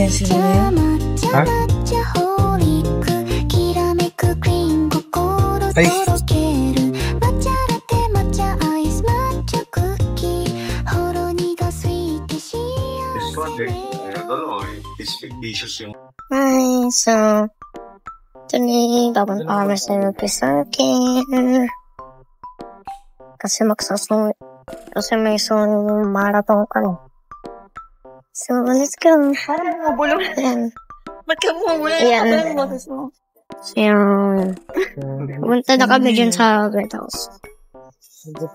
Sino na yan? Ha? Ay! Hi, so today babang para sa akin kasi kasi may marathon ka no. So let's go. Ayan. Ba't ka bumubulong? Ayan. So yun. Punta na kami dyan sa Red House.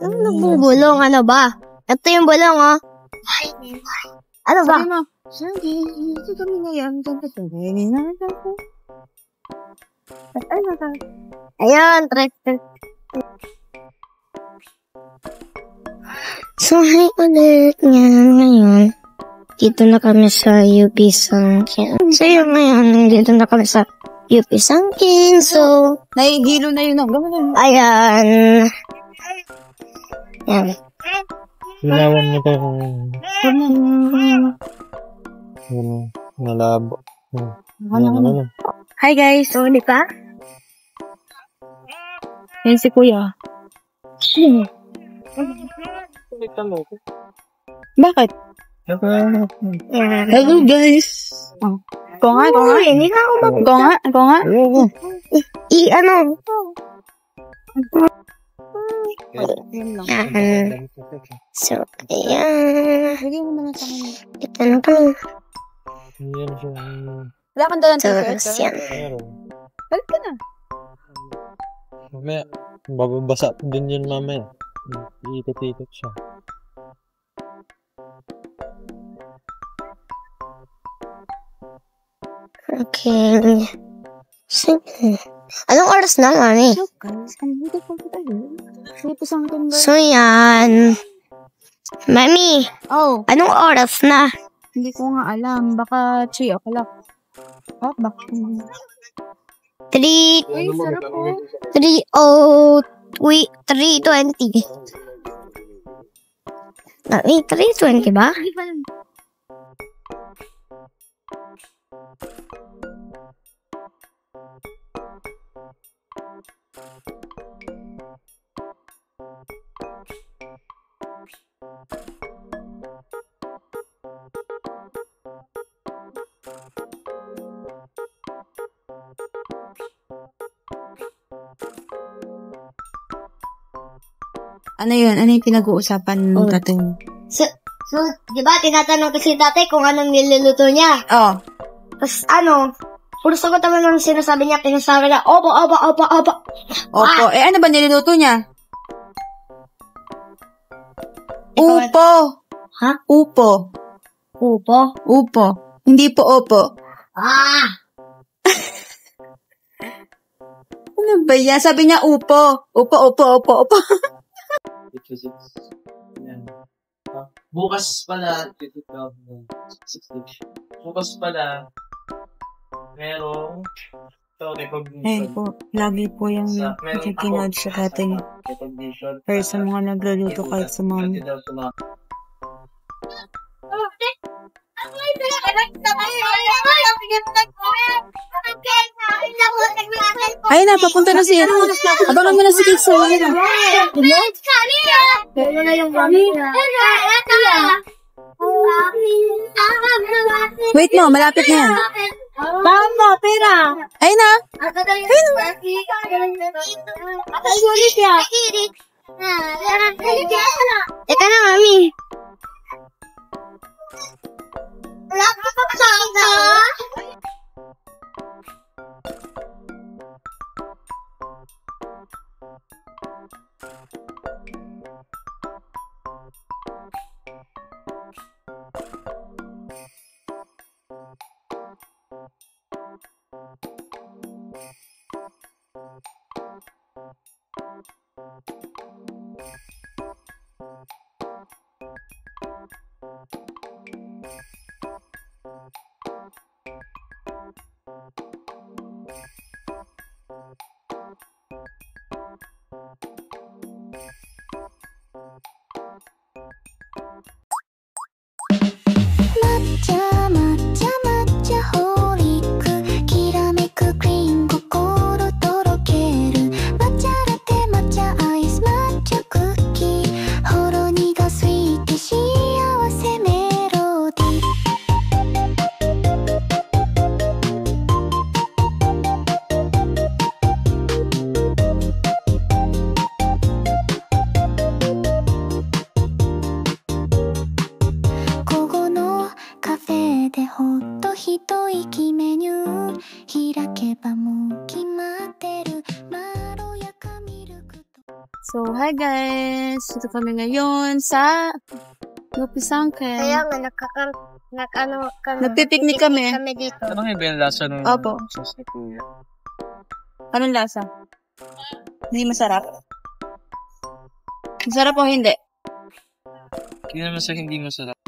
Ano nagbubulong? Ano ba? Ito yung bulong, oh. Ano ba? Sabi mo, ito kami ngayon. Ayan, so, hi ulit nga ngayon. Dito na kami sa UP Sangkin. So, yun ngayon, dito na kami sa UP Sangkin. So, Nahihilo na yun. Gawin na. ayan. Yan. Linawan mo tayo kung malabo. Ano? Hi guys, so di pa? Yan si Kuya. Bakit? Yan. Hello guys. Ko nga. Hindi na ako Ko nga. ano? So, ayan. Ito na pa. Wala kang dalang Tapos yan. Balik ka na. Mamaya, bababasa din yun mamaya. Iikot-ikot siya. Okay. Sige. Anong oras na, Mami? So, yan. Mami, Oh, anong oras na? hindi ko nga alam. Baka 3 o'clock. Oh, baka. 3, Ay, sarap po. 3:20. Mami, 3:20 ba? Hindi pa lang. Ano yun? Ano yung pinag-uusapan mo, tatay? So, di ba, tinatanong kasi tatay kung anong niluluto niya. Oh. Tapos, puro sagot naman ng sinasabi niya, pinasabi niya, opo. Opo. Ano ba niluluto niya? Upo. Ha? Upo. Upo? Upo. Hindi po opo. Ano ba yan? Sabi niya upo. Upo. Bukas pala, merong Ayun po, lagi po yung nakikinod sa tatay niya. Pero sa mga nagluluto kahit sa mga... Ay na, papunta na siya. Abangan mo na si Kikso. Pero na yung mami na. Wait mo, malapit na yan. Tama, pera. Ay na. Teka na, mami. Wala ka pa sa 一息メニュー開けばもう決まってるまろやかミルクと So, hi guys! Ito kami ngayon sa Lupi Sangke. Kaya nga, Nagpipiknik kami. kami dito. Ano nga ba yung lasa nung Opo. sauce ni Kuya? Anong lasa? Hindi masarap? Masarap o hindi? Hindi naman sa hindi masarap.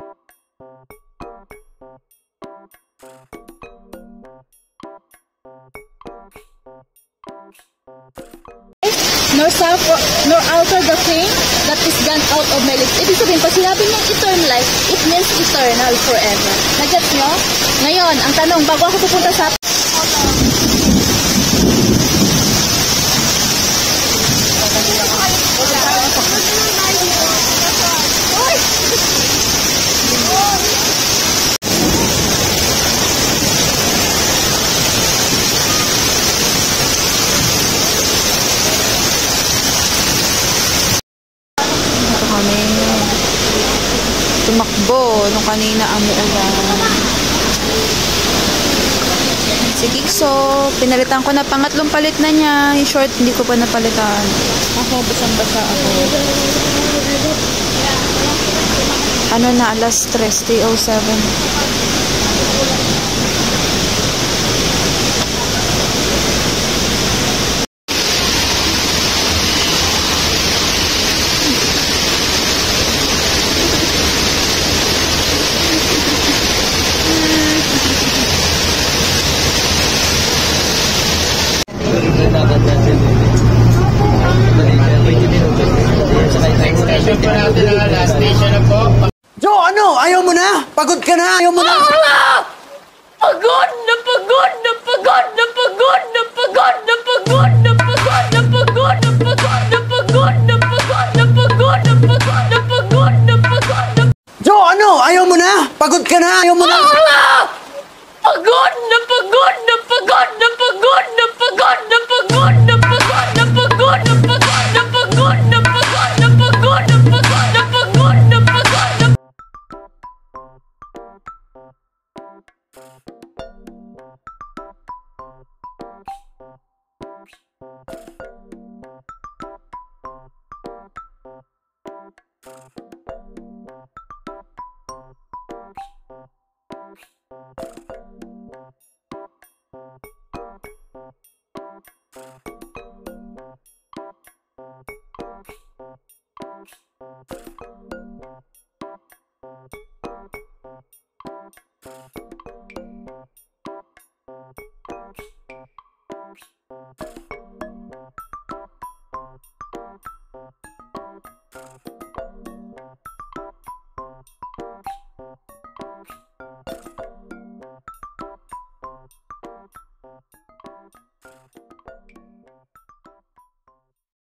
Nor south nor outer the thing that is gone out of my lips. Ibig sabihin, pag sinabi niyang eternal life, it means eternal forever. Nag-gets niyo? Ngayon, ang tanong, bago ako pupunta sa Kami tumakbo nung kanina umuulan. Si Kikso, pinalitan ko na pangatlong palit na niya. Yung short, hindi ko pa napalitan. Ako, basang-basa ako. Ano na, alas 3:07. Jo, ano? Ayaw mo na? Pagod ka na? Ayaw mo na? pagod na pagod na pagod na pagod na pagod na pagod na pagod na pagod na pagod na pagod na pagod na pagod na pagod na pagod na pagod na Jo, ano? Ayaw mo na? Pagod ka na? Ayaw mo na? pagod na pagod na pagod na pagod na pagod na pagod na pagod na pagod na pagod na pagod na pagod na pagod na pagod na pagod na pagod na Thank you.